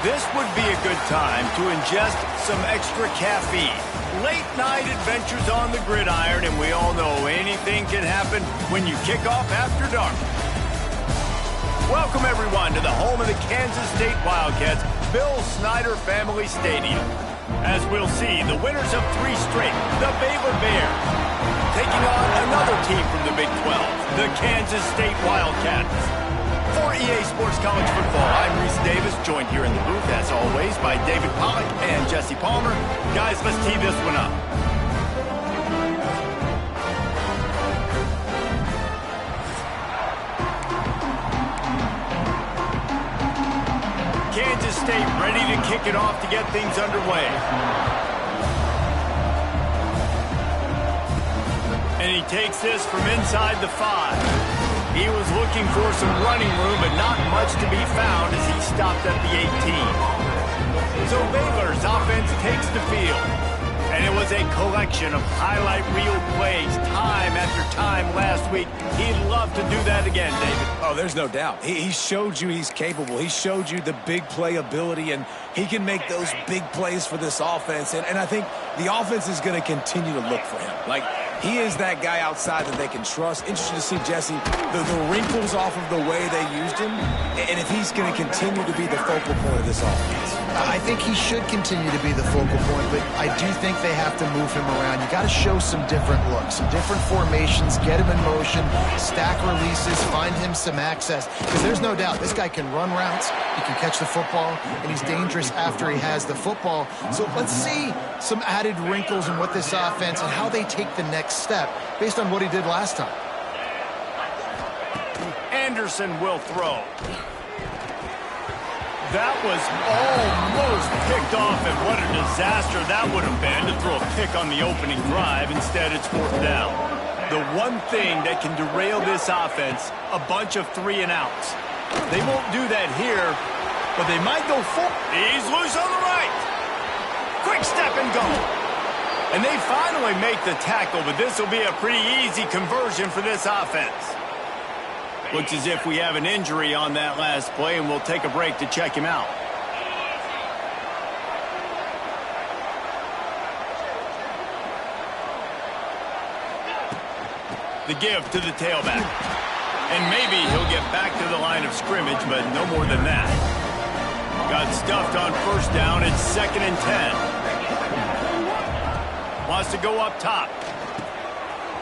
This would be a good time to ingest some extra caffeine. Late night adventures on the gridiron, and we all know anything can happen when you kick off after dark. Welcome everyone to the home of the Kansas State Wildcats, Bill Snyder Family Stadium. As we'll see, the winners of 3 straight, the Baylor Bears, taking on another team from the Big 12, the Kansas State Wildcats. For EA Sports College Football, I'm Reese Davis, joined here in the booth, as always, by David Pollack and Jesse Palmer. Guys, let's tee this one up. Kansas State ready to kick it off to get things underway. And he takes this from inside the 5. He was looking for some running room, but not much to be found as he stopped at the 18. So Baylor's offense takes the field. And it was a collection of highlight reel plays time after time last week. He'd love to do that again, David. Oh, there's no doubt. He showed you he's capable. He showed you the big play ability, and he can make those big plays for this offense. And I think the offense is going to continue to look for him. Like, he is that guy outside that they can trust. Interesting to see, Jesse, the wrinkles off of the way they used him, and if he's going to continue to be the focal point of this offense. I think he should continue to be the focal point, but I do think they have to move him around. You got to show some different looks, some different formations, get him in motion, stack releases, find him some access, because there's no doubt this guy can run routes, he can catch the football, and he's dangerous after he has the football. So let's see some added wrinkles in what this offense and how they take the next step based on what he did last time. Anderson will throw. That was almost picked off, and what a disaster that would have been to throw a pick on the opening drive. Instead, it's 4th down. The one thing that can derail this offense, a bunch of 3 and outs. They won't do that here, but they might go for. He's loose on the right. Quick step and go. And they finally make the tackle, but this will be a pretty easy conversion for this offense. Looks as if we have an injury on that last play, and we'll take a break to check him out. The give to the tailback. And maybe he'll get back to the line of scrimmage, but no more than that. Got stuffed on 1st down. It's 2nd and 10. Wants to go up top.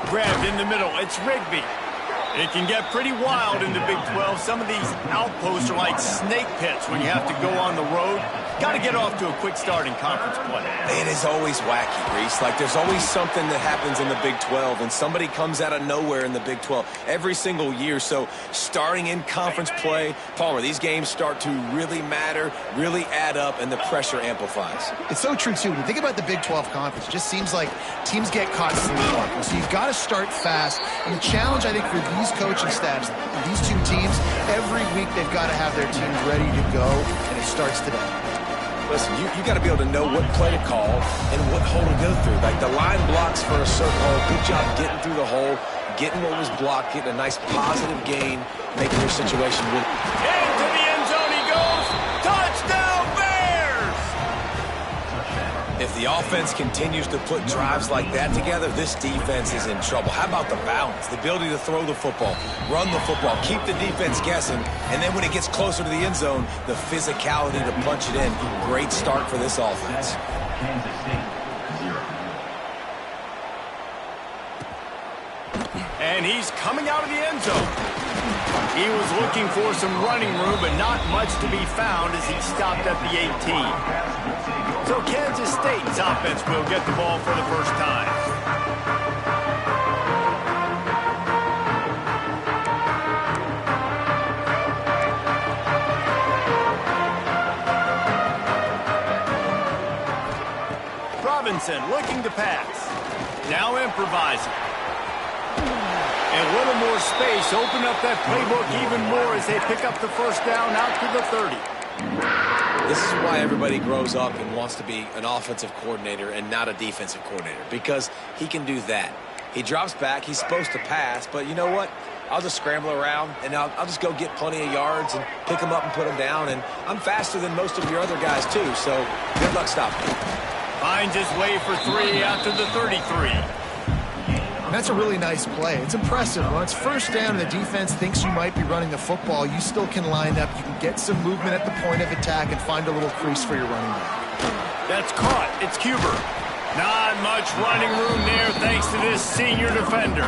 Grabbed in the middle. It's Rigby. It can get pretty wild in the Big 12. Some of these outposts are like snake pits when you have to go on the road. Got to get off to a quick start in conference play. It is always wacky, Reese. Like, there's always something that happens in the Big 12, and somebody comes out of nowhere in the Big 12 every single year. So starting in conference play, Palmer, these games start to really matter, really add up, and the pressure amplifies. It's so true, too. When you think about the Big 12 conference, it just seems like teams get caught sleepwalking. So you've got to start fast. And the challenge, I think, for these coaching staffs, these 2 teams, every week they've got to have their teams ready to go, and it starts today. Listen, you got to be able to know what play to call and what hole to go through. Like, the line blocks for a certain hole. Good job getting through the hole, getting what was blocked, getting a nice positive gain, making your situation win. Into the end zone he goes. Touchdown, Bears! If the offense continues to put drives like that together, this defense is in trouble. How about the balance, the ability to throw the football, run the football, keep the defense guessing, and then when it gets closer to the end zone, the physicality to punch it in. Great start for this offense. And he's coming out of the end zone. He was looking for some running room, but not much to be found as he stopped at the 18. So Kansas State's offense will get the ball for the first time. Robinson looking to pass. Now improvising. And a little more space. Open up that playbook even more as they pick up the 1st down out to the 30. This is why everybody grows up and wants to be an offensive coordinator and not a defensive coordinator, because he can do that. He drops back. He's supposed to pass, but you know what? I'll just scramble around, and I'll just go get plenty of yards and pick them up and put them down. And I'm faster than most of your other guys, too, so good luck stopping me. Finds his way for 3 after the 33. And that's a really nice play. It's impressive. When it's first down and the defense thinks you might be running the football, you still can line up. You can get some movement at the point of attack and find a little crease for your running back. That's caught. It's Cuber. Not much running room there thanks to this senior defender.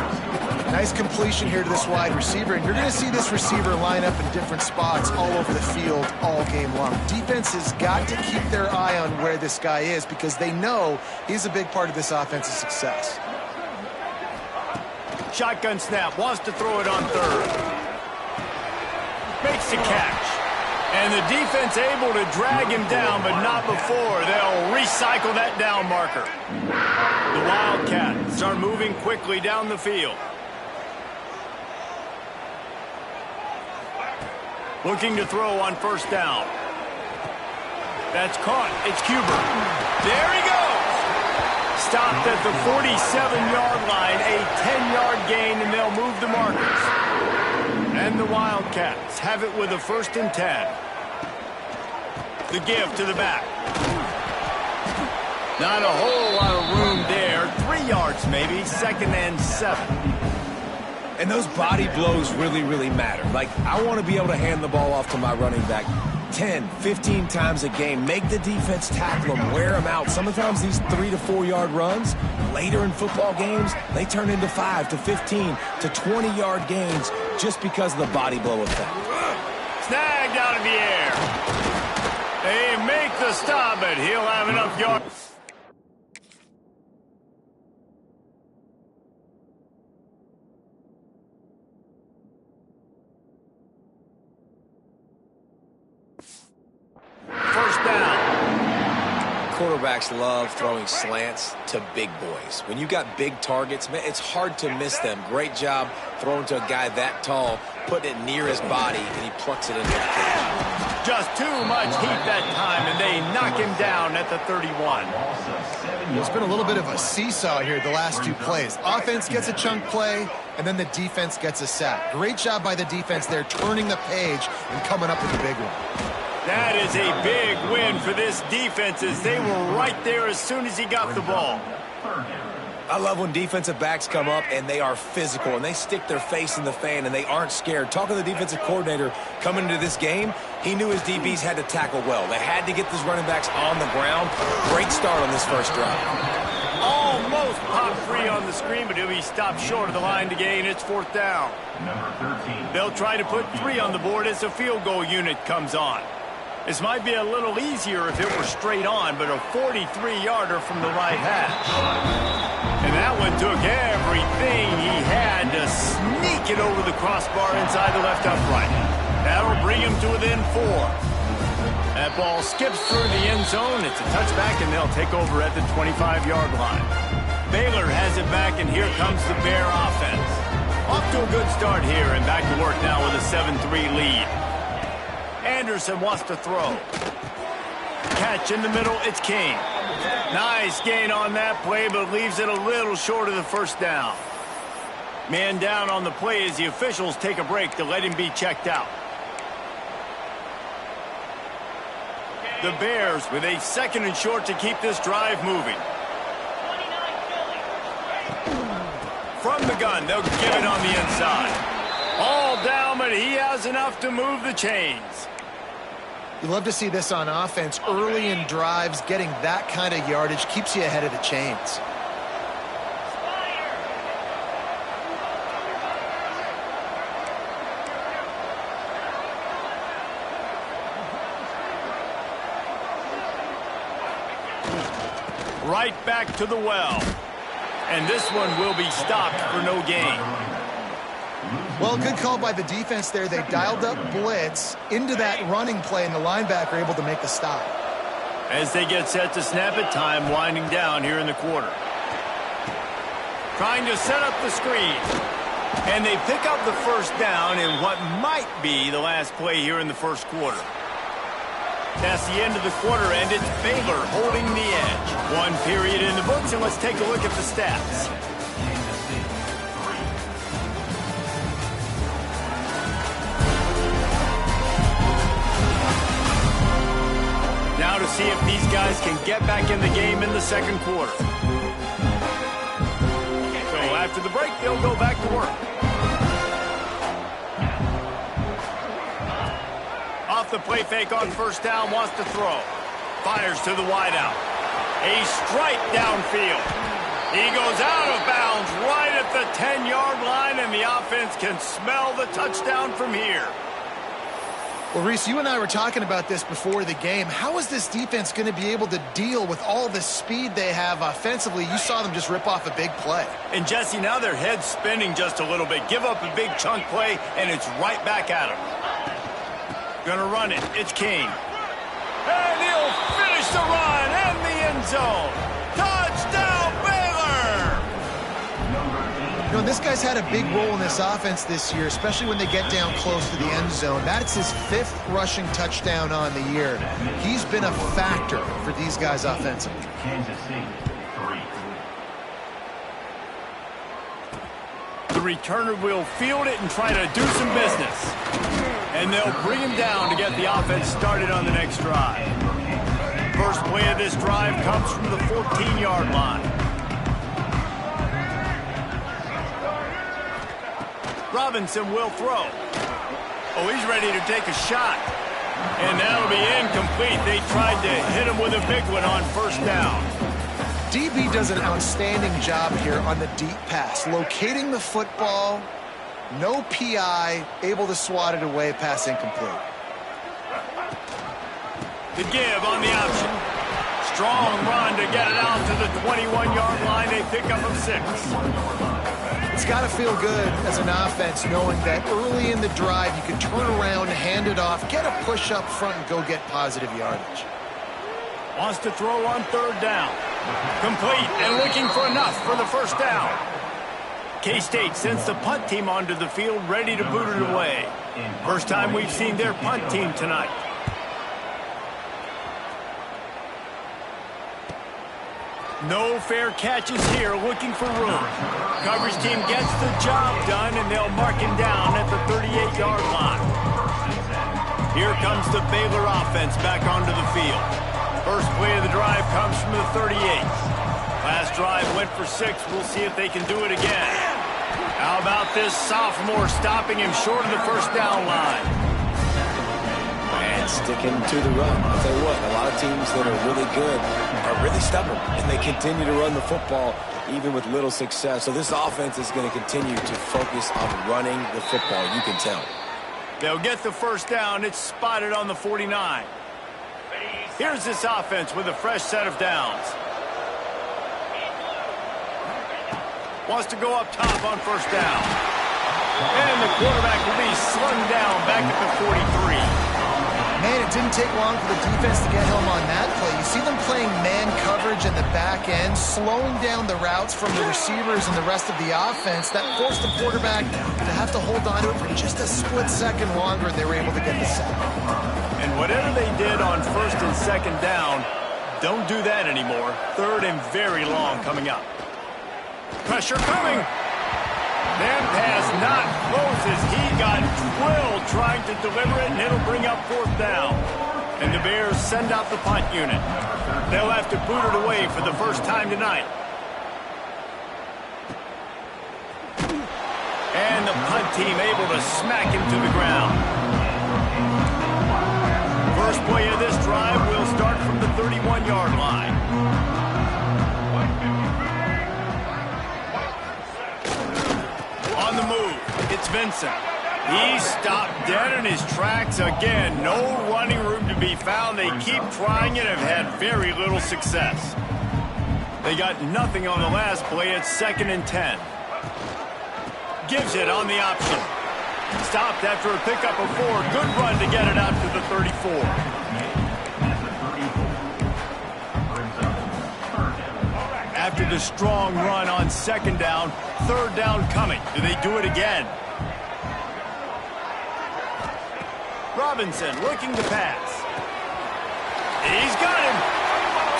Nice completion here to this wide receiver, and you're going to see this receiver line up in different spots all over the field all game long. Defense has got to keep their eye on where this guy is because they know he's a big part of this offense's success. Shotgun snap, wants to throw it on third. Makes the catch. And the defense able to drag him down, but not before. They'll recycle that down marker. The Wildcats are moving quickly down the field. Looking to throw on first down. That's caught. It's Cuber. There he goes. Stopped at the 47-yard line, a 10-yard gain, and they'll move the markers. And the Wildcats have it with a 1st and 10. The give to the back. Not a whole lot of room there. 3 yards maybe, 2nd and 7. And those body blows really, really matter. Like, I want to be able to hand the ball off to my running back 10, 15 times a game. Make the defense tackle them, wear them out. Sometimes these 3 to 4 yard runs, later in football games, they turn into 5 to 15 to 20-yard gains just because of the body blow effect. Snagged out of the air. They make the stop, but he'll have enough yards. First down. Quarterbacks love throwing slants to big boys. When you got big targets, man, it's hard to miss them. Great job throwing to a guy that tall, putting it near his body, and he plucks it into the cage. Just too much heat that time, and they knock him down at the 31. There's been a little bit of a seesaw here the last 2 plays. Offense gets a chunk play, and then the defense gets a sack. Great job by the defense there, turning the page and coming up with a big one. That is a big win for this defense as they were right there as soon as he got the ball. I love when defensive backs come up and they are physical and they stick their face in the fan and they aren't scared. Talking to the defensive coordinator coming into this game, he knew his DBs had to tackle well. They had to get these running backs on the ground. Great start on this first drive. Almost popped free on the screen, but he'll be stopped short of the line to gain. It's 4th down. They'll try to put 3 on the board as the field goal unit comes on. This might be a little easier if it were straight on, but a 43-yarder from the right hash. And that one took everything he had to sneak it over the crossbar inside the left upright. That'll bring him to within 4. That ball skips through the end zone. It's a touchback, and they'll take over at the 25-yard line. Baylor has it back, and here comes the Bear offense. Off to a good start here, and back to work now with a 7-3 lead. Anderson wants to throw. Catch in the middle, it's King. Nice gain on that play, but leaves it a little short of the first down. Man down on the play as the officials take a break to let him be checked out. The Bears with a 2nd and short to keep this drive moving. From the gun, they'll give it on the inside. All down, but he has enough to move the chains. You love to see this on offense. Early in drives, getting that kind of yardage keeps you ahead of the chains. Right back to the well. And this one will be stopped for no gain. Well, good call by the defense there. They dialed up blitz into that running play, and the linebacker able to make the stop. As they get set to snap it, time winding down here in the quarter. Trying to set up the screen. And they pick up the first down in what might be the last play here in the first quarter. That's the end of the quarter, and it's Baylor holding the edge. 1 period in the books, and let's take a look at the stats. to see if these guys can get back in the game in the second quarter. So after the break, they'll go back to work. Off the play fake on first down, wants to throw. Fires to the wideout. A strike downfield. He goes out of bounds right at the 10-yard line, and the offense can smell the touchdown from here. Well, Reese, you and I were talking about this before the game. How is this defense going to be able to deal with all the speed they have offensively? You saw them just rip off a big play. And, Jesse, now their head's spinning just a little bit. Give up a big chunk play, and it's right back at them. Gonna run it. It's King. And he'll finish the run and the end zone. Touchdown, Baylor! You know, this guy's had a big role in this offense this year, especially when they get down close to the end zone. That's his 5th rushing touchdown on the year. He's been a factor for these guys offensively. Kansas City, 3. The returner will field it and try to do some business. And they'll bring him down to get the offense started on the next drive. First play of this drive comes from the 14-yard line. Robinson will throw. Oh, he's ready to take a shot. And that'll be incomplete. They tried to hit him with a big one on first down. DB does an outstanding job here on the deep pass, locating the football. No PI, able to swat it away, pass incomplete. The give on the option. Strong run to get it out to the 21-yard line. They pick up of 6. It's got to feel good as an offense knowing that early in the drive you can turn around, hand it off, get a push up front, and go get positive yardage. Wants to throw on third down. Complete and looking for enough for the first down. K-State sends the punt team onto the field, ready to boot it away. First time we've seen their punt team tonight. No fair catches here, looking for room. Coverage team gets the job done, and they'll mark him down at the 38-yard line. Here comes the Baylor offense back onto the field. First play of the drive comes from the 38. Last drive went for 6. We'll see if they can do it again. How about this sophomore stopping him short of the first down line? And sticking to the run. I'll tell you what, a lot of teams that are really good are really stubborn, and they continue to run the football even with little success. So this offense is going to continue to focus on running the football, you can tell. They'll get the first down. It's spotted on the 49. Here's this offense with a fresh set of downs. Wants to go up top on first down. And the quarterback will be slung down back at the 43. Man, it didn't take long for the defense to get home on that play. You see them playing man coverage in the back end, slowing down the routes from the receivers and the rest of the offense. That forced the quarterback to have to hold on to it for just a split second longer, and they were able to get the sack. And whatever they did on first and second down, don't do that anymore. Third and very long coming up. Pressure coming. That pass not close as he got drilled trying to deliver it, and it'll bring up fourth down. And the Bears send out the punt unit. They'll have to boot it away for the first time tonight. And the punt team able to smack him to the ground. First play of this drive will start from the 31-yard line. On the move, it's Vincent. He stopped dead in his tracks again. No running room to be found. They keep trying it and have had very little success. They got nothing on the last play. It's 2nd and 10. Gives it on the option. Stopped after a pickup of 4. Good run to get it out to the 34. After the strong run on second down, third down coming. Do they do it again? Robinson looking to pass. He's got him.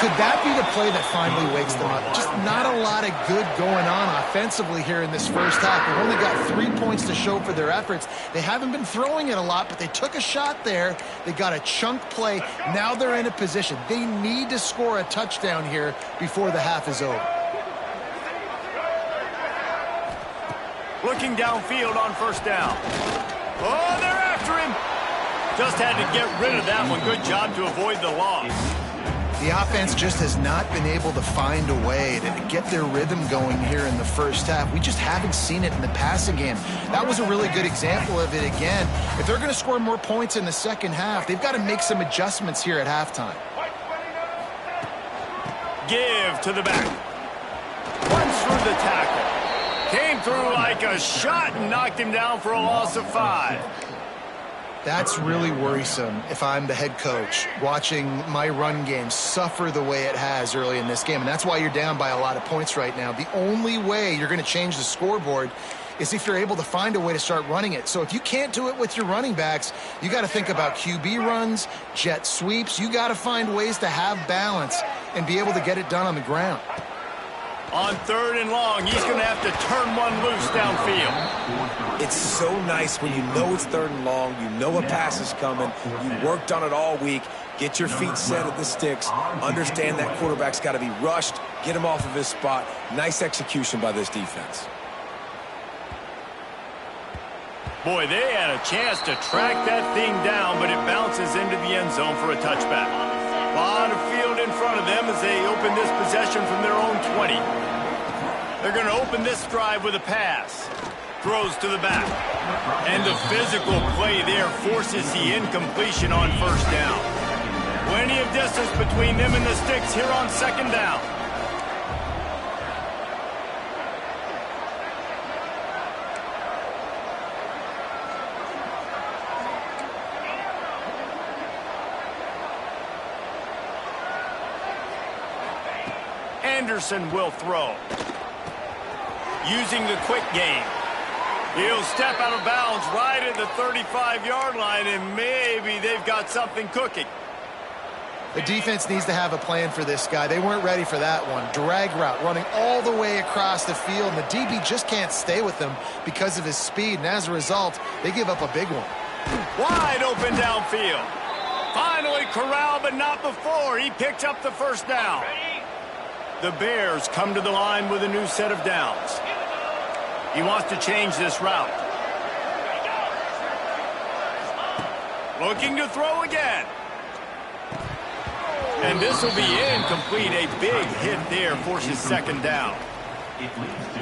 Could that be the play that finally wakes them up? Just not a lot of good going on offensively here in this first half. They've only got 3 points to show for their efforts. They haven't been throwing it a lot, but they took a shot there. They got a chunk play. Now they're in a position. They need to score a touchdown here before the half is over. Looking downfield on first down. Oh, they're after him. Just had to get rid of that one. Good job to avoid the loss. The offense just has not been able to find a way to get their rhythm going here in the first half. We just haven't seen it in the passing game. That was a really good example of it again. If they're going to score more points in the second half, they've got to make some adjustments here at halftime. Give to the back. Runs through the tackle. Came through like a shot and knocked him down for a loss of 5. That's really worrisome if I'm the head coach, watching my run game suffer the way it has early in this game. And that's why you're down by a lot of points right now. The only way you're going to change the scoreboard is if you're able to find a way to start running it. So if you can't do it with your running backs, you got to think about QB runs, jet sweeps. You got to find ways to have balance and be able to get it done on the ground. On 3rd and long, he's going to have to turn one loose downfield. It's so nice when you know it's 3rd and long, you know a pass is coming, you worked on it all week, get your feet set at the sticks, understand that quarterback's got to be rushed, get him off of his spot. Nice execution by this defense. Boy, they had a chance to track that thing down, but it bounces into the end zone for a touchback. A lot of field in front of them as they open this possession from their own 20. They're going to open this drive with a pass. Throws to the back. And the physical play there forces the incompletion on first down. Plenty of distance between them and the sticks here on 2nd down. Anderson will throw. Using the quick game. He'll step out of bounds right at the 35-yard line, and maybe they've got something cooking. The defense needs to have a plan for this guy. They weren't ready for that one. Drag route, running all the way across the field, and the DB just can't stay with him because of his speed, and as a result, they give up a big one. Wide open downfield. Finally corralled, but not before. He picked up the first down. The Bears come to the line with a new set of downs. He wants to change this route. Looking to throw again. And this will be incomplete. A big hit there forces 2nd down.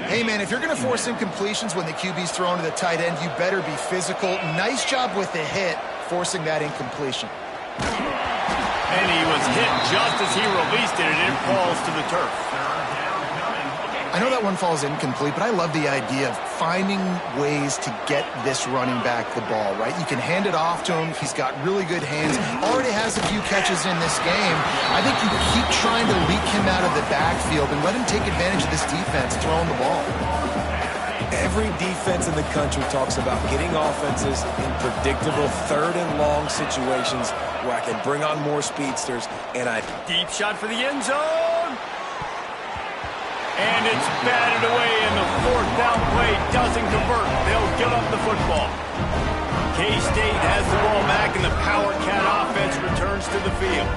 Hey, man, if you're going to force incompletions when the QB's thrown to the tight end, you better be physical. Nice job with the hit, forcing that incompletion. And he was hit just as he released it, and it falls to the turf. I know that one falls incomplete, but I love the idea of finding ways to get this running back the ball, right? You can hand it off to him. He's got really good hands. Already has a few catches in this game. I think you keep trying to leak him out of the backfield and let him take advantage of this defense throwing the ball. Every defense in the country talks about getting offenses in predictable 3rd and long situations where I can bring on more speedsters, and Deep shot for the end zone. And it's batted away, and the 4th down play doesn't convert. They'll give up the football. K-State has the ball back, and the Power Cat offense returns to the field.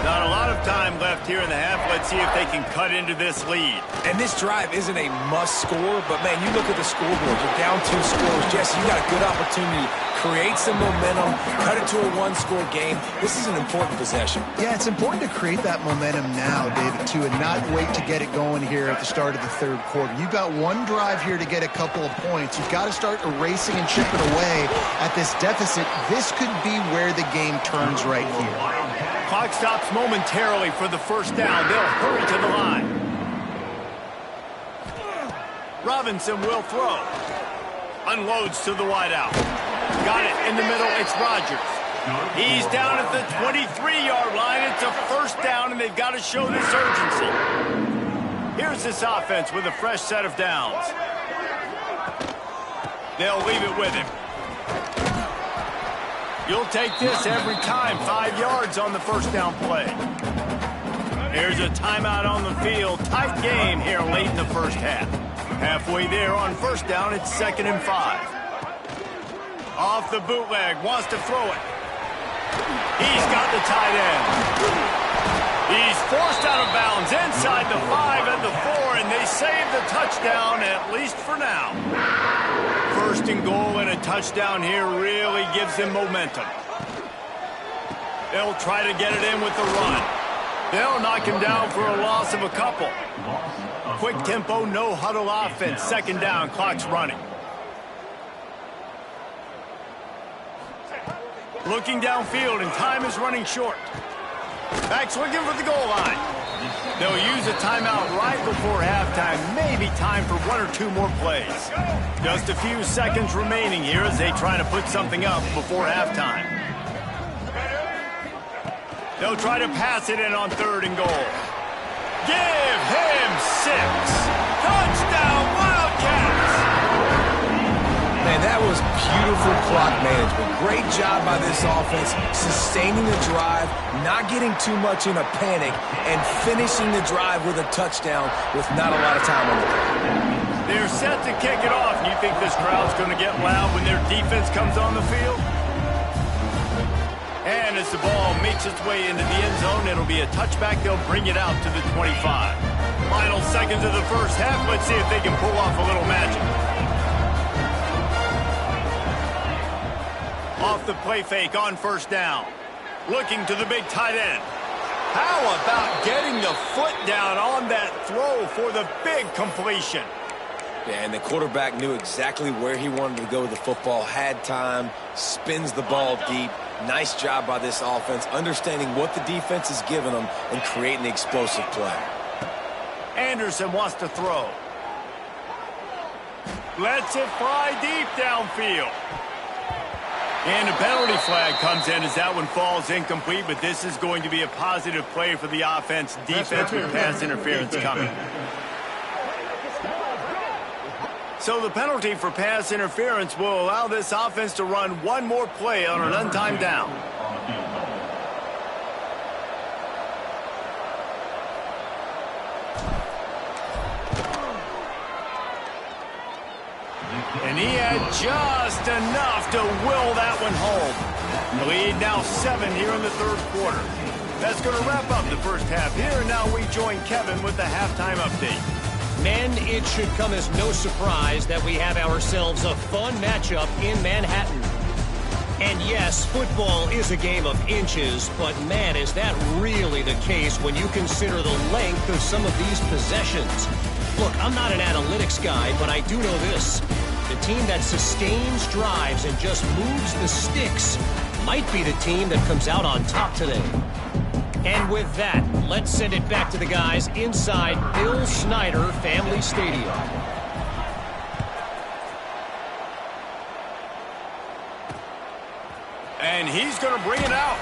Not a lot of time left here in the half. Let's see if they can cut into this lead. And this drive isn't a must score, but, man, you look at the scoreboard. You're down 2 scores. Jesse, you got a good opportunity. Create some momentum. Cut it to a 1-score game. This is an important possession. Yeah, it's important to create that momentum now, David, too, and not wait to get it going here at the start of the 3rd quarter. You've got one drive here to get a couple of points. You've got to start erasing and chipping away at this deficit. This could be where the game turns right here. Clock stops momentarily for the first down. They'll hurry to the line. Robinson will throw. Unloads to the wideout. Got it in the middle. It's Rodgers. He's down at the 23-yard line. It's a first down, and they've got to show this urgency. Here's this offense with a fresh set of downs. They'll leave it with him. You'll take this every time. 5 yards on the first down play. There's a timeout on the field. Tight game here late in the first half. Halfway there on first down, it's 2nd and 5. Off the bootleg, wants to throw it. He's got the tight end. He's forced out of bounds inside the 5 and the 4, and they save the touchdown, at least for now. 1st and goal and a touchdown here really gives them momentum. They'll try to get it in with the run. They'll knock him down for a loss of a couple. Quick tempo, no huddle offense. 2nd down, clock's running. Looking downfield, and time is running short. Backs looking for the goal line. They'll use a timeout right before halftime. Maybe time for 1 or 2 more plays. Just a few seconds remaining here as they try to put something up before halftime. They'll try to pass it in on 3rd and goal. Give him 6. Touchdown, Wildcats! Man, that was beautiful clock management. Great job by this offense, sustaining the drive, not getting too much in a panic, and finishing the drive with a touchdown with not a lot of time on the clock. They're set to kick it off. You think this crowd's going to get loud when their defense comes on the field? And as the ball makes its way into the end zone, it'll be a touchback. They'll bring it out to the 25. Final seconds of the first half. Let's see if they can pull off a little magic. Off the play fake on 1st down. Looking to the big tight end. How about getting the foot down on that throw for the big completion? Yeah, and the quarterback knew exactly where he wanted to go with the football, had time, spins the ball deep. Nice job by this offense, understanding what the defense is giving them and creating the explosive play. Anderson wants to throw. Lets it fly deep downfield. And a penalty flag comes in as that one falls incomplete, but this is going to be a positive play for the offense. Defense with pass interference coming. So the penalty for pass interference will allow this offense to run 1 more play on an untimed down. And he had just enough to will that one home. The lead now 7 here in the 3rd quarter. That's going to wrap up the first half here. And now we join Kevin with the halftime update. Men, it should come as no surprise that we have ourselves a fun matchup in Manhattan. And yes, football is a game of inches, but man, is that really the case when you consider the length of some of these possessions. Look, I'm not an analytics guy, but I do know this. The team that sustains drives and just moves the sticks might be the team that comes out on top today. And with that, let's send it back to the guys inside Bill Snyder Family Stadium. And he's going to bring it out.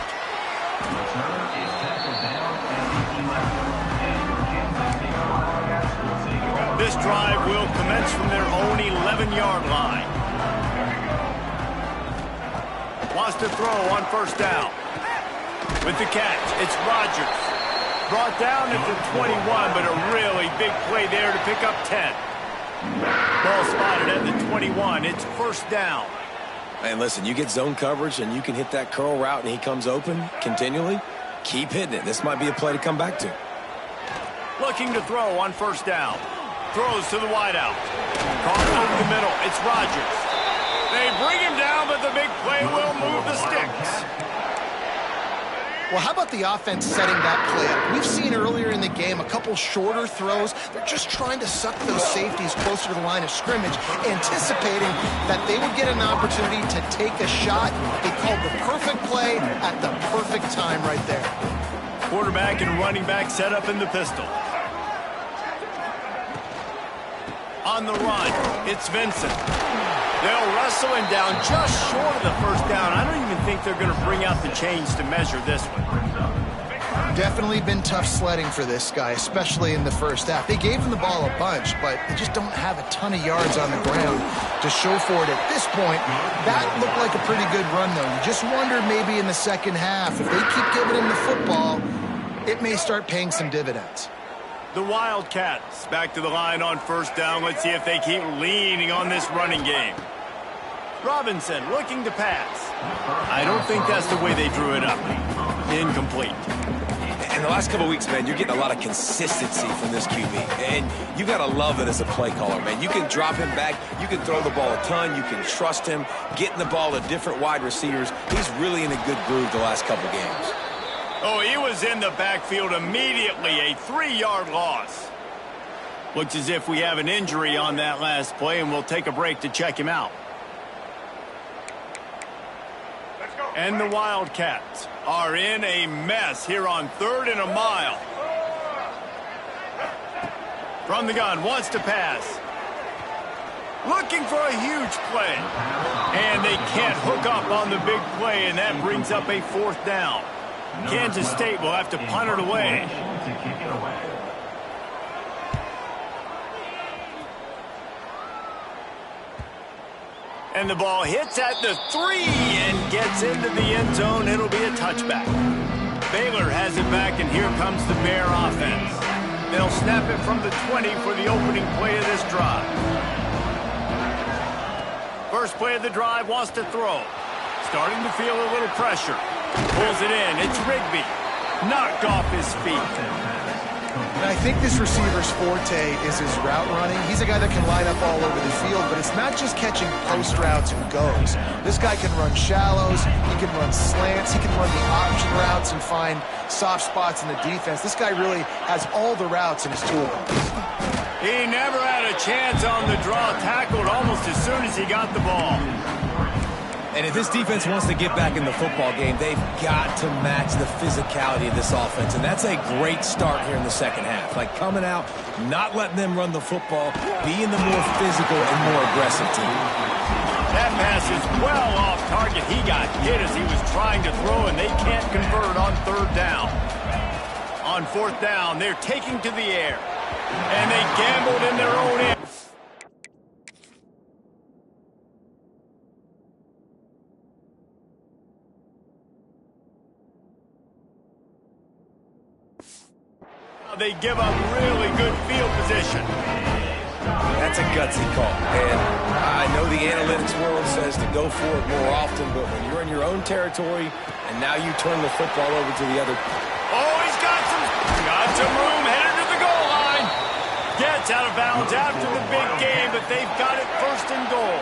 This drive will commence from their own 11-yard line. Wants to throw on 1st down. With the catch, it's Rodgers. Brought down at the 21, but a really big play there to pick up 10. Ball spotted at the 21. It's 1st down. And listen, you get zone coverage and you can hit that curl route and he comes open continually. Keep hitting it. This might be a play to come back to. Looking to throw on 1st down. Throws to the wideout. Caught over the middle. It's Rodgers. They bring him down, but the big play will move the sticks. Well, how about the offense setting that play up? We've seen earlier in the game a couple shorter throws. They're just trying to suck those safeties closer to the line of scrimmage, anticipating that they would get an opportunity to take a shot. They called the perfect play at the perfect time right there. Quarterback and running back set up in the pistol. On the run, it's Vincent. They'll wrestle him down just short of the 1st down. I don't even think they're going to bring out the chains to measure this one. Definitely been tough sledding for this guy, especially in the first half. They gave him the ball a bunch, but they just don't have a ton of yards on the ground to show for it at this point. That looked like a pretty good run, though. You just wonder maybe in the second half, if they keep giving him the football, it may start paying some dividends. The Wildcats back to the line on first down. Let's see if they keep leaning on this running game. Robinson looking to pass. I don't think that's the way they drew it up. Incomplete. In the last couple of weeks, man, you're getting a lot of consistency from this QB. And you got to love it as a play caller, man. You can drop him back. You can throw the ball a ton. You can trust him. Getting the ball to different wide receivers. He's really in a good groove the last couple of games. Oh, he was in the backfield immediately. A 3-yard loss. Looks as if we have an injury on that last play, and we'll take a break to check him out. And the Wildcats are in a mess here on 3rd and a mile. From the gun, wants to pass. Looking for a huge play. And they can't hook up on the big play, and that brings up a 4th down. Kansas State will have to punt it away. And the ball hits at the 3 and gets into the end zone. It'll be a touchback. Baylor has it back, and here comes the Bear offense. They'll snap it from the 20 for the opening play of this drive. First play of the drive, wants to throw. Starting to feel a little pressure. Pulls it in. It's Rigby. Knocked off his feet. And I think this receiver's forte is his route running. He's a guy that can line up all over the field, but it's not just catching post routes and goes. This guy can run shallows, he can run slants, he can run the option routes and find soft spots in the defense. This guy really has all the routes in his toolbox. He never had a chance on the draw, tackled almost as soon as he got the ball. And if this defense wants to get back in the football game, they've got to match the physicality of this offense. And that's a great start here in the second half. Like coming out, not letting them run the football, being the more physical and more aggressive team. That pass is well off target. He got hit as he was trying to throw, and they can't convert on 3rd down. On 4th down, they're taking to the air. And they gambled in their own end. They give up really good field position. That's a gutsy call. And I know the analytics world says to go for it more often, but when you're in your own territory and now you turn the football over to the other. Oh, he's got some room headed to the goal line. Gets out of bounds after the big game, but they've got it 1st and goal.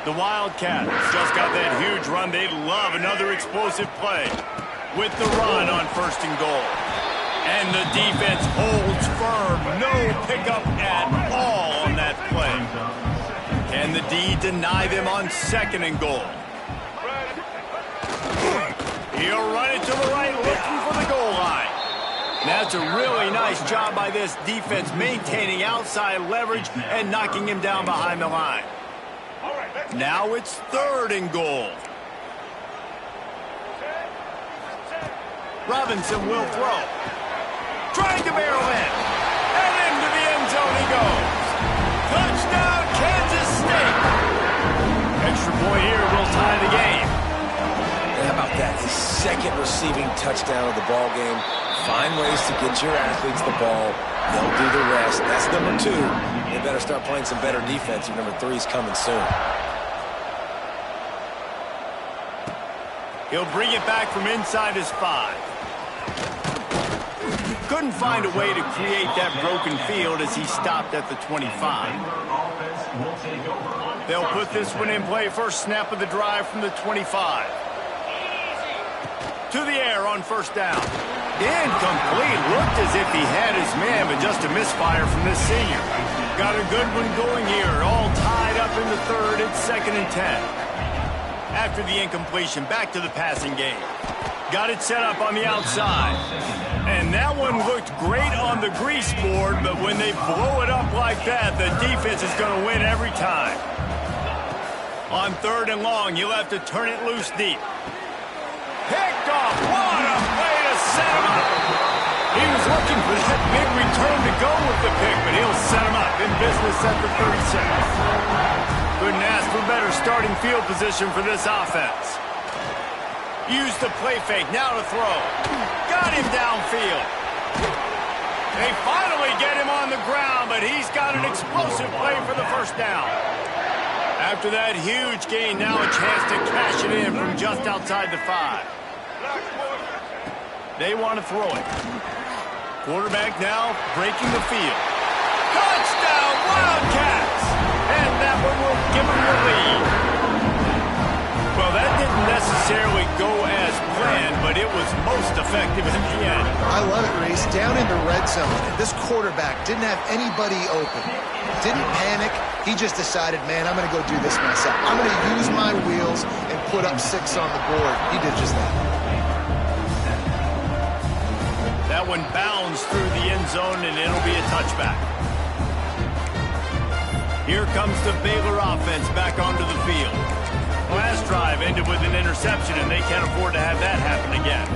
The Wildcats just got that huge run. They'd love another explosive play with the run on 1st and goal. And the defense holds firm. No pickup at all on that play. Can the D deny them on 2nd and goal? He'll run it to the right, looking for the goal line. That's a really nice job by this defense, maintaining outside leverage and knocking him down behind the line. Now it's 3rd and goal. Robinson will throw. Trying to barrel in. And into the end zone he goes. Touchdown, Kansas State. Extra point here will tie the game. And how about that? His 2nd receiving touchdown of the ball game. Find ways to get your athletes the ball. They'll do the rest. That's number 2. They better start playing some better defense. Your number 3 is coming soon. He'll bring it back from inside his 5. Couldn't find a way to create that broken field as he stopped at the 25. They'll put this one in play. First snap of the drive from the 25. To the air on 1st down. Incomplete. Looked as if he had his man, but just a misfire from this senior. Got a good one going here. All tied up in the 3rd. It's 2nd and 10. After the incompletion, back to the passing game. Got it set up on the outside. And that one looked great on the grease board, but when they blow it up like that, the defense is going to win every time. On 3rd and long, you'll have to turn it loose deep. Picked off. What a play to set him up. He was looking for that big return to go with the pick, but he'll set him up in business at the 36. Couldn't ask for better starting field position for this offense. Use the play fake, now to throw. Got him downfield. field. They finally get him on the ground, but he's got an explosive play for the first down. After that huge gain, now a chance to cash it in from just outside the 5. They want to throw it. Quarterback now breaking the field. Touchdown, Wildcats! And that one will give them the lead. Well, that didn't necessarily go as planned, but it was most effective in the end. I love it, Reese. Down in the red zone, this quarterback didn't have anybody open. Didn't panic. He just decided, man, I'm going to go do this myself. I'm going to use my wheels and put up 6 on the board. He did just that. That one bounds through the end zone, and it'll be a touchback. Here comes the Baylor offense back onto the field. Last drive ended with an interception, and they can't afford to have that happen again.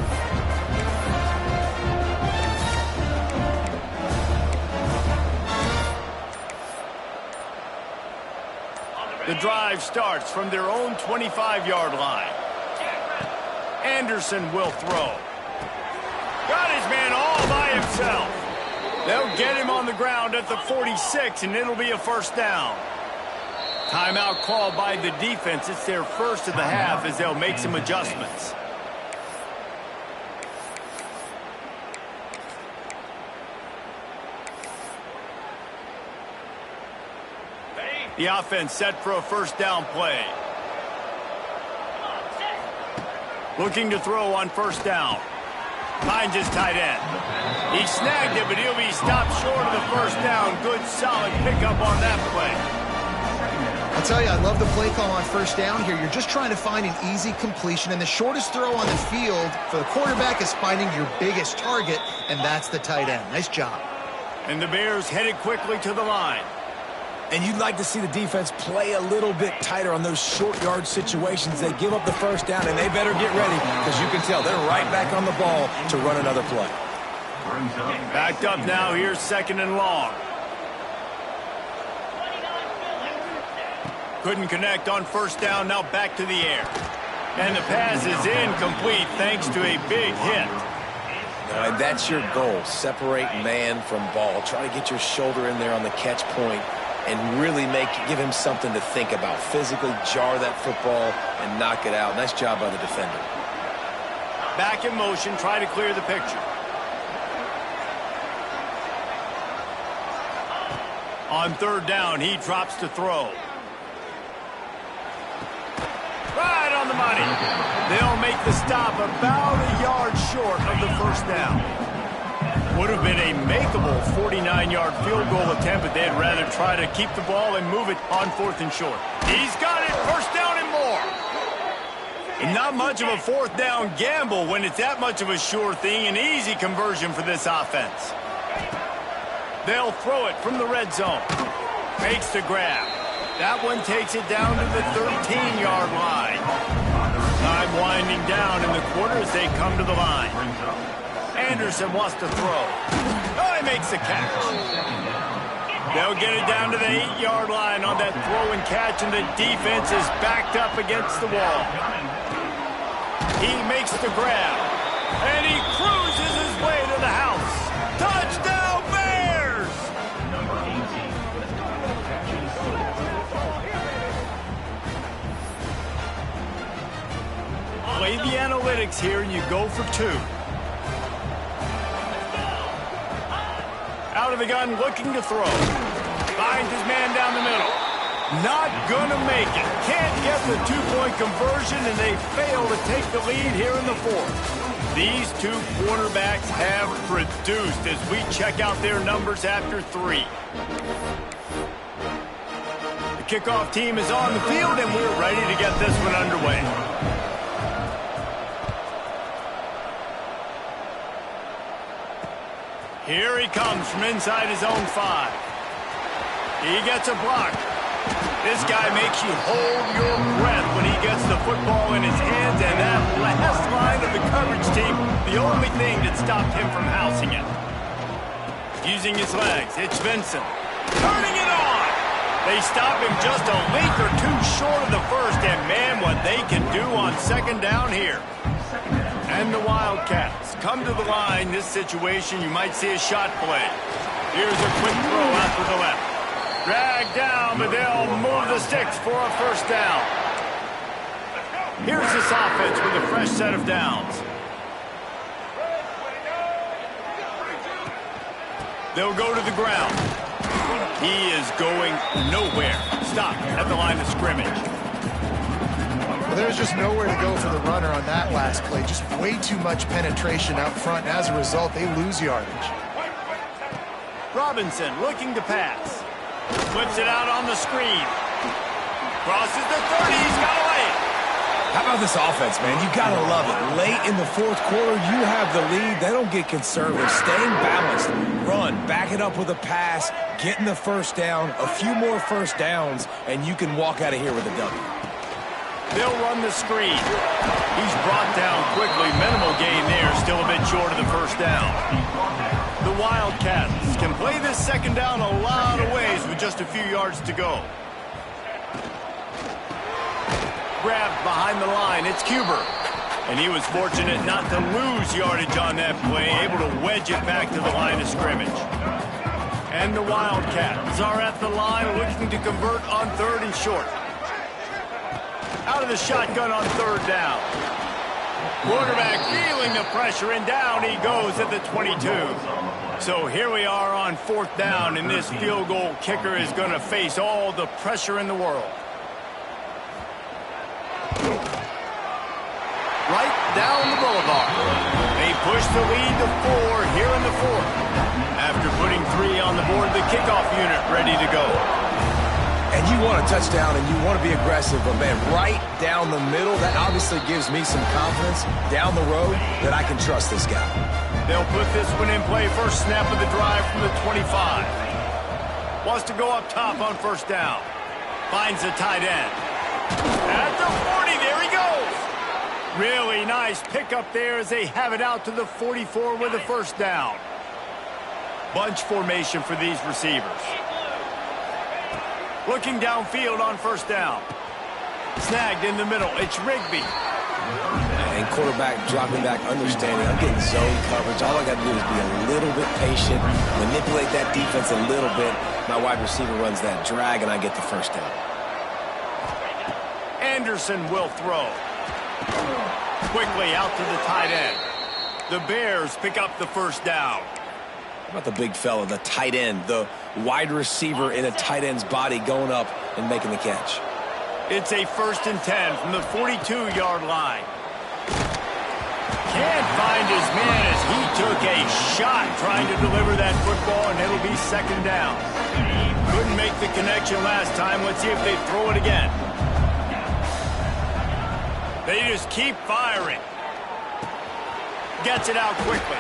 The drive starts from their own 25-yard line. Anderson will throw. Got his man all by himself. They'll get him on the ground at the 46, and it'll be a first down. Timeout called by the defense. It's their first of the half as they'll make some adjustments. The offense set for a first down play. Looking to throw on first down. Finds his tight end. He snagged it, but he'll be stopped short of the first down. Good, solid pickup on that play. I'll tell you, I love the play call on first down here. You're just trying to find an easy completion, and the shortest throw on the field for the quarterback is finding your biggest target, and that's the tight end. Nice job. And the Bears headed quickly to the line. And you'd like to see the defense play a little bit tighter on those short yard situations. They give up the first down, and they better get ready because you can tell they're right back on the ball to run another play. Backed up now. Here's second and long. Couldn't connect on first down. Now back to the air. And the pass is incomplete thanks to a big hit. And that's your goal. Separate man from ball. Try to get your shoulder in there on the catch point and really give him something to think about. Physically jar that football and knock it out. Nice job by the defender. Back in motion, try to clear the picture. On third down, he drops to throw. Right on the money. They'll make the stop about a yard short of the first down. Would have been a makeable 49-yard field goal attempt, but they'd rather try to keep the ball and move it on fourth and short. He's got it, first down and more. And not much of a fourth down gamble when it's that much of a sure thing, an easy conversion for this offense. They'll throw it from the red zone. Makes the grab. That one takes it down to the 13-yard line. Time winding down in the quarter as they come to the line. Anderson wants to throw. Oh, he makes the catch. They'll get it down to the 8-yard line on that throw and catch, and the defense is backed up against the wall. He makes the grab, and he cruises his way to the house. Touchdown, Bears! Play the analytics here, and you go for 2. Out of the gun, looking to throw. Finds his man down the middle. Not gonna make it. Can't get the 2-point conversion, and they fail to take the lead here in the fourth. These two quarterbacks have produced as we check out their numbers after 3. The kickoff team is on the field, and we're ready to get this one underway. Here he comes from inside his own 5. He gets a block. This guy makes you hold your breath when he gets the football in his hands, and that last line of the coverage team, the only thing that stopped him from housing it. Using his legs, it's Vincent. Turning it on! They stop him just a length or 2 short of the first, and man, what they can do on second down here. And the Wildcats come to the line. This situation, you might see a shot play. Here's a quick throw out to the left. Drag down, but they'll move the sticks for a first down. Here's this offense with a fresh set of downs. They'll go to the ground. He is going nowhere. Stop at the line of scrimmage. Well, there's just nowhere to go for the runner on that last play. Just way too much penetration up front. As a result, they lose yardage. Robinson looking to pass. Flips it out on the screen. Crosses the 30. He's got away. How about this offense, man? You got to love it. Late in the fourth quarter, you have the lead. They don't get conservative. Staying balanced. Run. Back it up with a pass. Getting the first down. A few more first downs, and you can walk out of here with a W. They'll run the screen. He's brought down quickly. Minimal gain there. Still a bit short of the first down. The Wildcats can play this second down a lot of ways with just a few yards to go. Grabbed behind the line. It's Cuber. And he was fortunate not to lose yardage on that play, able to wedge it back to the line of scrimmage. And the Wildcats are at the line looking to convert on 3rd and short. Out of the shotgun on 3rd down. Quarterback feeling the pressure, and down he goes at the 22. So here we are on 4th down, and this field goal kicker is going to face all the pressure in the world. Right down the boulevard. They push the lead to 4 here in the 4th. After putting 3 on the board, the kickoff unit ready to go. And you want a touchdown, and you want to be aggressive, but, man, right down the middle, that obviously gives me some confidence down the road that I can trust this guy. They'll put this one in play. First snap of the drive from the 25. Wants to go up top on 1st down. Finds the tight end. At the 40, there he goes. Really nice pickup there as they have it out to the 44 with a 1st down. Bunch formation for these receivers. Looking downfield on 1st down. Snagged in the middle. It's Rigby. And quarterback dropping back, understanding I'm getting zone coverage. All I got to do is be a little bit patient, manipulate that defense a little bit. My wide receiver runs that drag, and I get the 1st down. Anderson will throw. Quickly out to the tight end. The Bears pick up the 1st down. How about the big fella, the tight end, the wide receiver in a tight end's body going up and making the catch? It's a 1st and 10 from the 42-yard line. Can't find his man as he took a shot trying to deliver that football, and it'll be 2nd down. Couldn't make the connection last time. Let's see if they throw it again. They just keep firing. Gets it out quickly.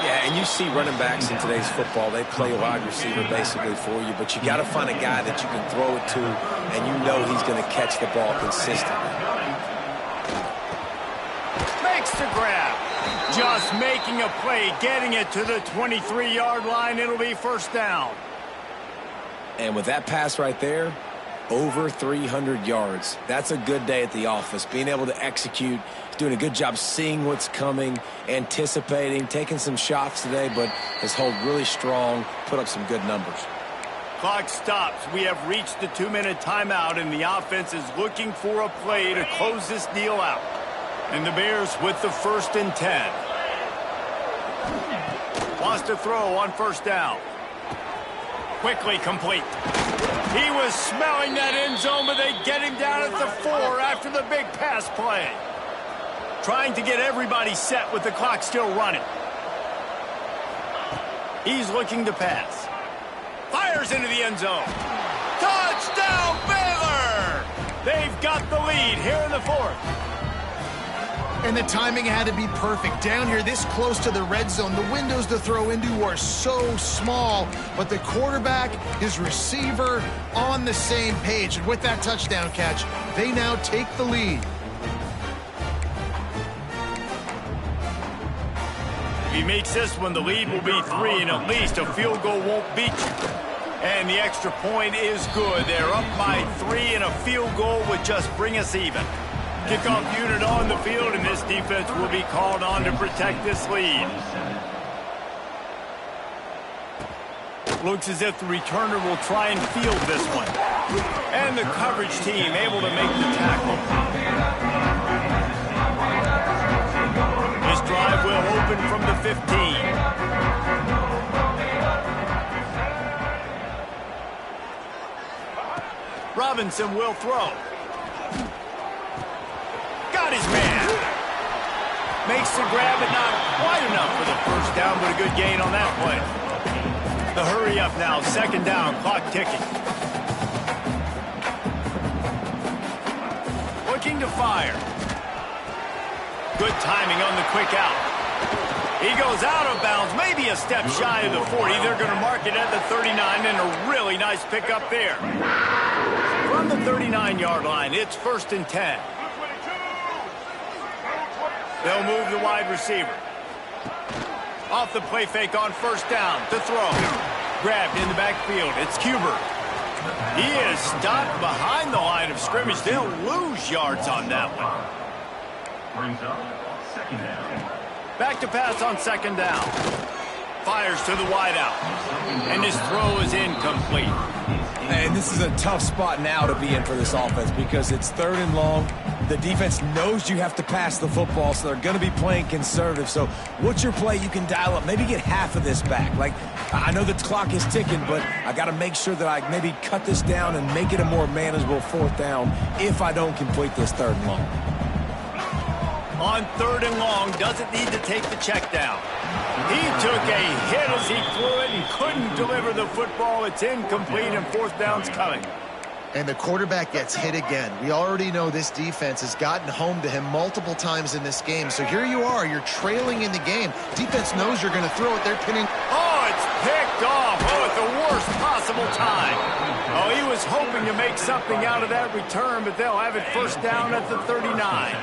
Yeah, and you see running backs in today's football, they play a wide receiver basically for you, but you got to find a guy that you can throw it to, and you know he's going to catch the ball consistently. Makes the grab. Just making a play, getting it to the 23-yard line. It'll be 1st down. And with that pass right there, over 300 yards. That's a good day at the office. Being able to execute, doing a good job seeing what's coming, anticipating, taking some shots today, but has held really strong, put up some good numbers. Clock stops. We have reached the 2-minute timeout, and the offense is looking for a play to close this deal out. And the Bears with the 1st and 10. Wants to throw on 1st down. Quickly complete. He was smelling that end zone, but they get him down at the 4 after the big pass play. Trying to get everybody set with the clock still running. He's looking to pass. Fires into the end zone. Touchdown, Baylor! They've got the lead here in the 4th. And the timing had to be perfect. Down here, this close to the red zone, the windows to throw into are so small, but the quarterback, his receiver, on the same page. And with that touchdown catch, they now take the lead. If he makes this one, the lead will be 3, and at least a field goal won't beat you. And the extra point is good. They're up by 3, and a field goal would just bring us even. Kickoff unit on the field, and this defense will be called on to protect this lead. Looks as if the returner will try and field this one. And the coverage team able to make the tackle. This drive will open from the 15. Robinson will throw. Got his man. Makes the grab, but not quite enough for the first down, but a good gain on that play. The hurry up now, second down, clock ticking. Looking to fire. Good timing on the quick out. He goes out of bounds, maybe a step shy of the 40. They're going to mark it at the 39, and a really nice pickup there. From the 39-yard line, it's 1st and 10. They'll move the wide receiver. Off the play fake on first down to throw. Grabbed in the backfield. It's Cuber. He is stopped behind the line of scrimmage. They'll lose yards on that one. Brings up second down. Back to pass on second down. Fires to the wideout. And his throw is incomplete. And this is a tough spot now to be in for this offense because it's 3rd and long. The defense knows you have to pass the football, so they're going to be playing conservative. So what's your play you can dial up? Maybe get half of this back. Like, I know the clock is ticking, but I got to make sure that I maybe cut this down and make it a more manageable 4th down if I don't complete this 3rd and long. On 3rd and long, doesn't need to take the check down. He took a hit as he threw it and couldn't deliver the football. It's incomplete, and 4th down's coming. And the quarterback gets hit again. We already know this defense has gotten home to him multiple times in this game. So here you are, you're trailing in the game. Defense knows you're going to throw it. They're pinning. Oh, it's picked off. Oh, at the worst possible time. Oh, he was hoping to make something out of that return, but they'll have it 1st down at the 39.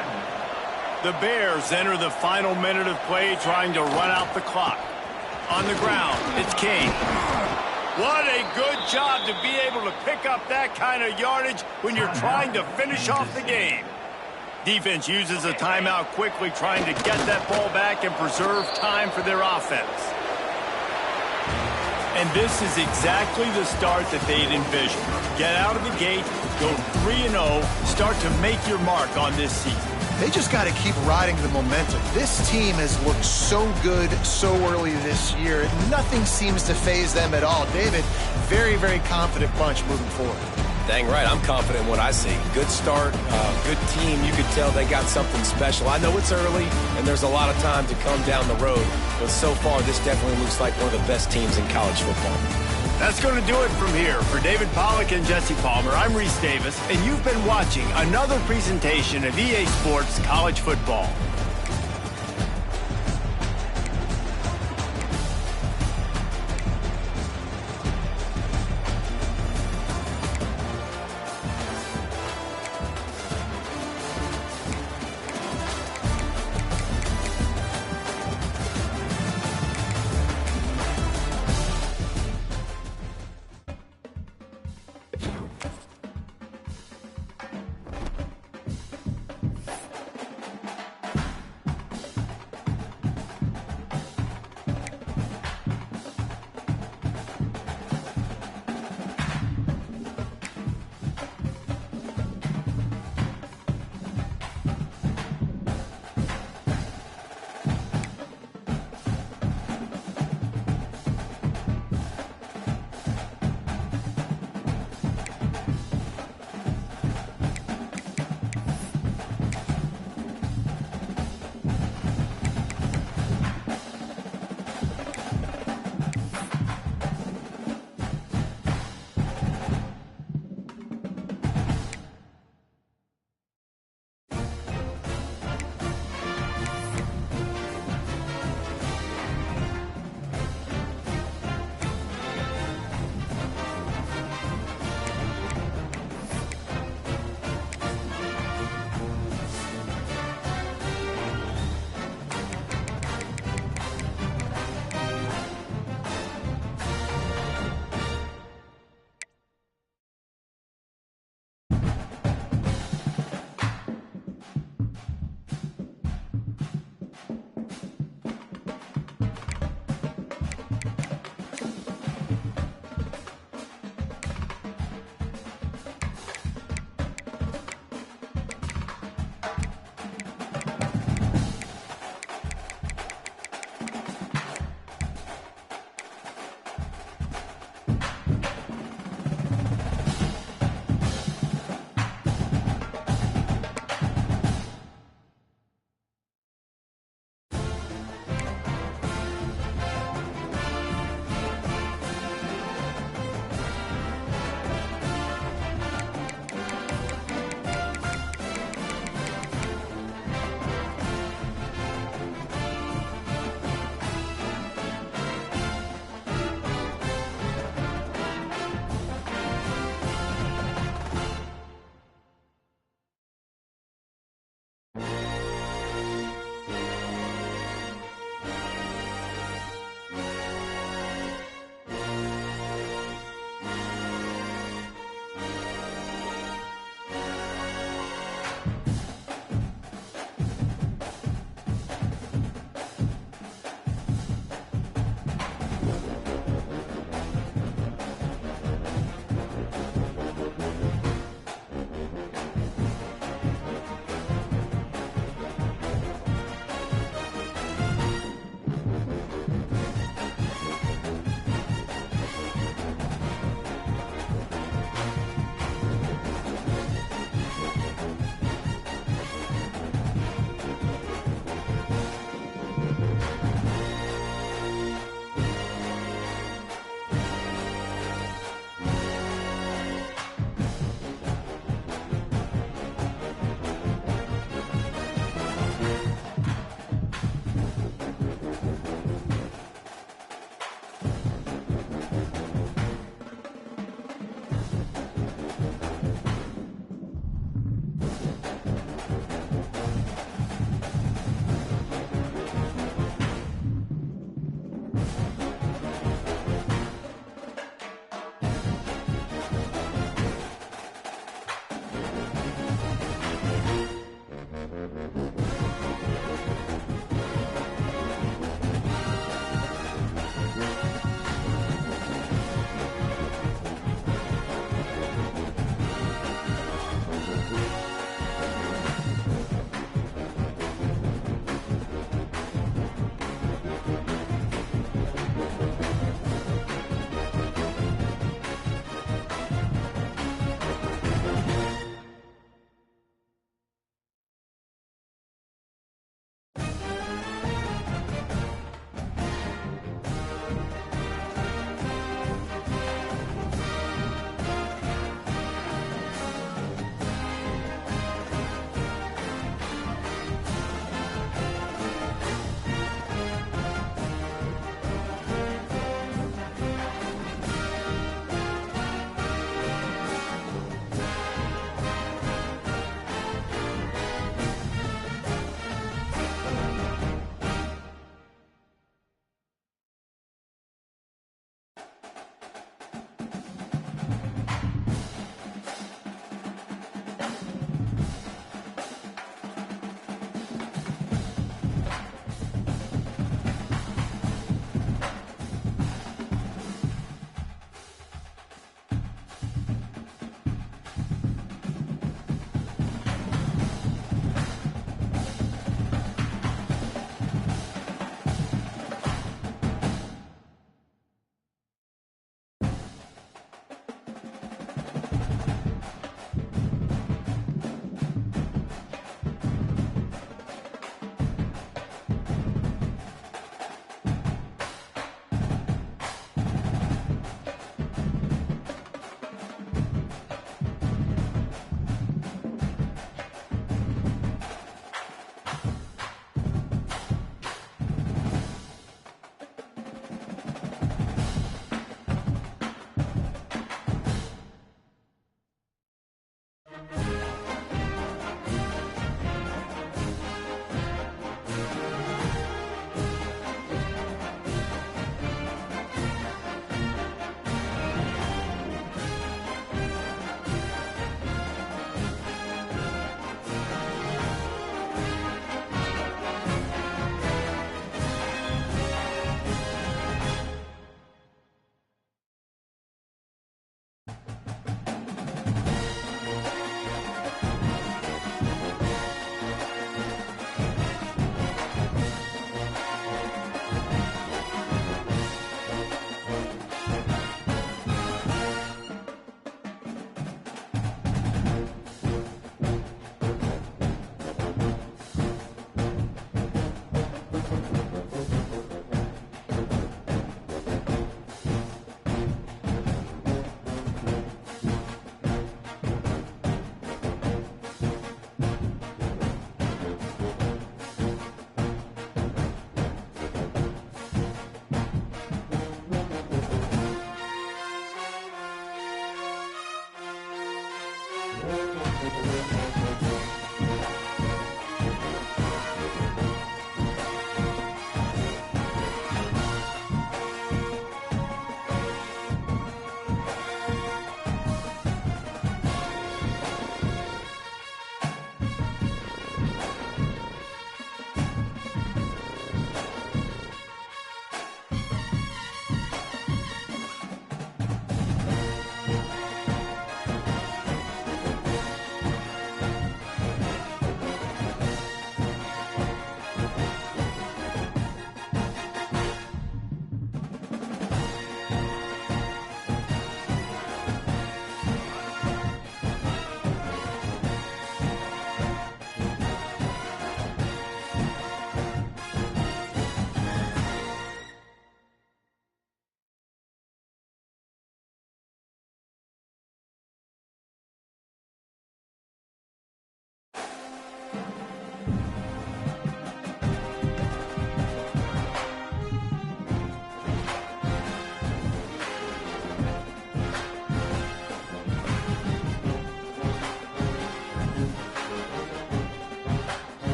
The Bears enter the final minute of play trying to run out the clock. On the ground, it's King. What a good job to be able to pick up that kind of yardage when you're trying to finish off the game. Defense uses a timeout quickly, trying to get that ball back and preserve time for their offense. And this is exactly the start that they'd envisioned. Get out of the gate, go 3-0, start to make your mark on this season. They just got to keep riding the momentum. This team has looked so good so early this year. Nothing seems to faze them at all. David, very, very confident bunch moving forward. Dang right, I'm confident in what I see. Good start, good team. You could tell they got something special. I know it's early, and there's a lot of time to come down the road, but so far this definitely looks like one of the best teams in college football. That's going to do it from here. For David Pollack and Jesse Palmer, I'm Reese Davis, and you've been watching another presentation of EA Sports College Football.